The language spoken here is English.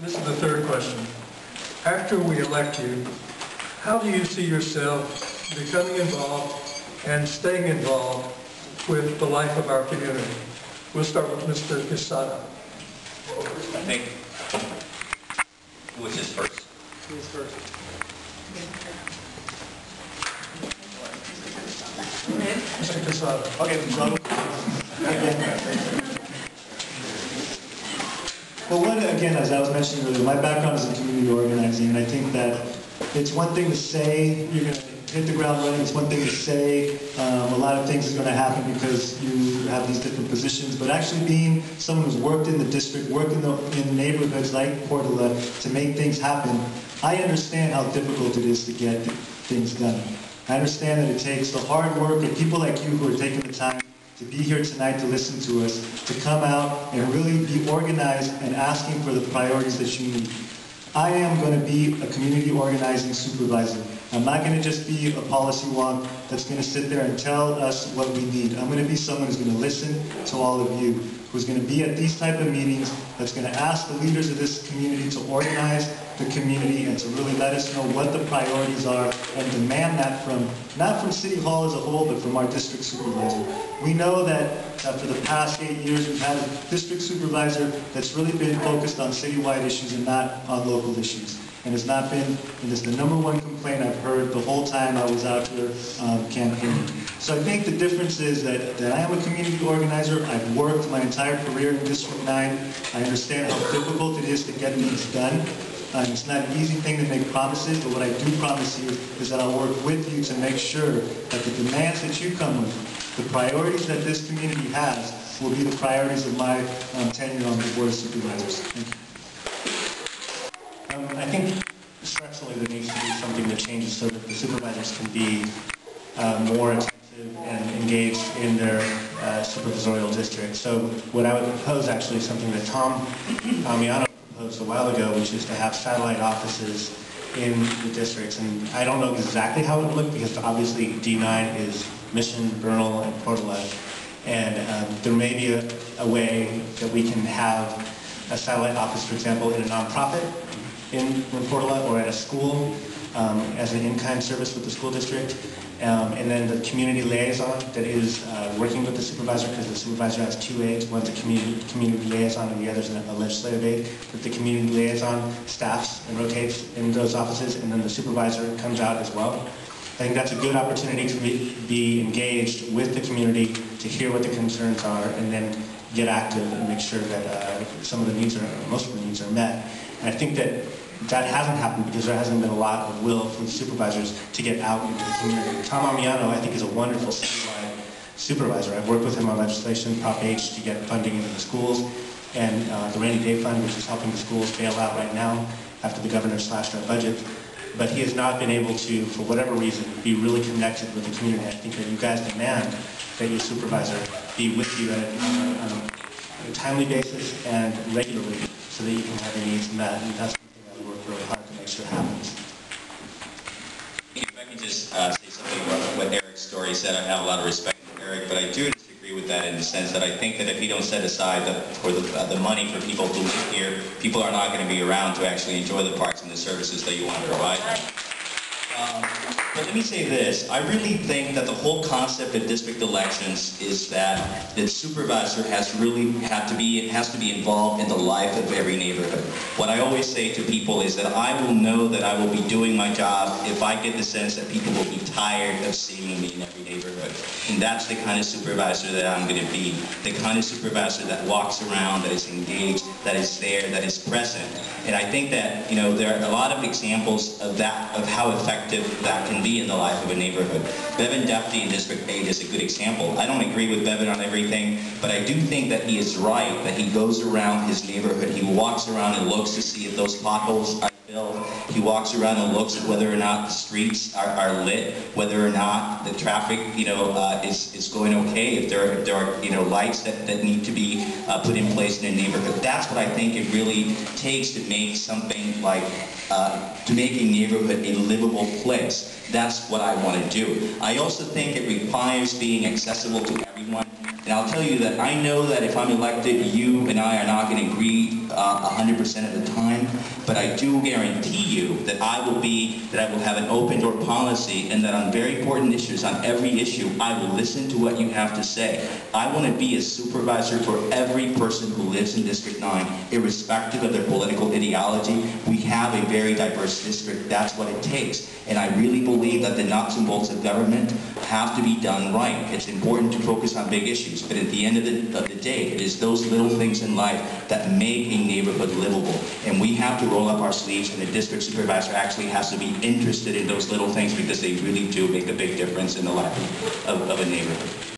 This is the third question. After we elect you, how do you see yourself becoming involved and staying involved with the life of our community? We'll start with Mr. Quesada. I think, which is first? Who's first? Mr. Quesada. Okay, so, well, one, again, as I was mentioning earlier, my background is in community organizing, and I think that it's one thing to say you're going to hit the ground running. It's one thing to say a lot of things are going to happen because you have these different positions, but actually being someone who's worked in the district, worked in neighborhoods like Portola to make things happen, I understand how difficult it is to get things done. I understand that it takes the hard work of people like you who are taking the time to be here tonight to listen to us, to come out and really be organized and asking for the priorities that you need. I am going to be a community organizing supervisor. I'm not going to just be a policy wonk that's going to sit there and tell us what we need. I'm going to be someone who's going to listen to all of you, who's going to be at these type of meetings, that's going to ask the leaders of this community to organize the community and to really let us know what the priorities are and demand that from, not from City Hall as a whole, but from our district supervisor. We know that for the past 8 years we've had a district supervisor that's really been focused on citywide issues and not on local issues. And it's not been, and it's the #1 complaint I've heard the whole time I was out here campaigning. So I think the difference is that I am a community organizer. I've worked my entire career in District 9. I understand how difficult it is to get things done. It's not an easy thing to make promises, but what I do promise you is that I'll work with you to make sure that the demands that you come with, the priorities that this community has, will be the priorities of my tenure on the Board of Supervisors. Thank you. I think structurally there needs to be something that changes so that the supervisors can be more attentive and engaged in their supervisorial district. So what I would propose actually is something that Tom Amiano proposed a while ago, which is to have satellite offices in the districts. And I don't know exactly how it would look because obviously D9 is Mission, Bernal, and Portola. And there may be a way that we can have a satellite office, for example, in a nonprofit in Portola or at a school as an in-kind service with the school district. And then the community liaison that is working with the supervisor, because the supervisor has 2 aides, one's a community liaison and the other's a legislative aide. But the community liaison staffs and rotates in those offices, and then the supervisor comes out as well. I think that's a good opportunity to be engaged with the community, to hear what the concerns are, and then get active and make sure that some of the needs are, most of the needs are met. And I think that hasn't happened because there hasn't been a lot of will from the supervisors to get out into the community. Tom Amiano, I think, is a wonderful citywide supervisor. I've worked with him on legislation, Prop H, to get funding into the schools, and the Rainy Day Fund, which is helping the schools bail out right now after the governor slashed our budget. But he has not been able to, for whatever reason, be really connected with the community. I think that you guys demand that your supervisor be with you on a timely basis and regularly so that you can have your needs met. And that's something that we work really hard to make sure happens. If I can just say something about what Eric's story said, I have a lot of respect for Eric, but I do disagree with that in the sense that I think that if you don't set aside the money for people who live here, people are not going to be around to actually enjoy the parks and the services that you want to provide. But let me say this, I really think that the whole concept of district elections is that the supervisor has to be involved in the life of every neighborhood. What I always say to people is that I will know that I will be doing my job if I get the sense that people will be tired of seeing me in every neighborhood. And that's the kind of supervisor that I'm going to be, the kind of supervisor that walks around, that is engaged, that is there, that is present. And I think that, you know, there are a lot of examples of that, of how effective that can be in the life of a neighborhood. Bevan Deputy in District 8 is a good example. I don't agree with Bevan on everything, but I do think that he is right, that he goes around his neighborhood, he walks around and looks to see if those potholes are filled. He walks around and looks at whether or not the streets are lit, whether or not the traffic, you know, is going okay, if there are, you know, lights that need to be put in place in a neighborhood. That's what I think it really takes to make something like, to make a neighborhood a livable place. That's what I want to do. I also think it requires being accessible to everyone. And I'll tell you that I know that if I'm elected, you and I are not going to agree 100% of the time, but I do guarantee you that I will have an open door policy, and that on very important issues, on every issue, I will listen to what you have to say. I want to be a supervisor for every person who lives in District 9, irrespective of their political ideology. We have a very diverse district. That's what it takes. And I really believe that the nuts and bolts of government have to be done right. It's important to focus on big issues, but at the end of the day, it is those little things in life that make a neighborhood livable. And we have to roll up our sleeves, and the district supervisor actually has to be interested in those little things, because they really do make a big difference in the life of a neighborhood.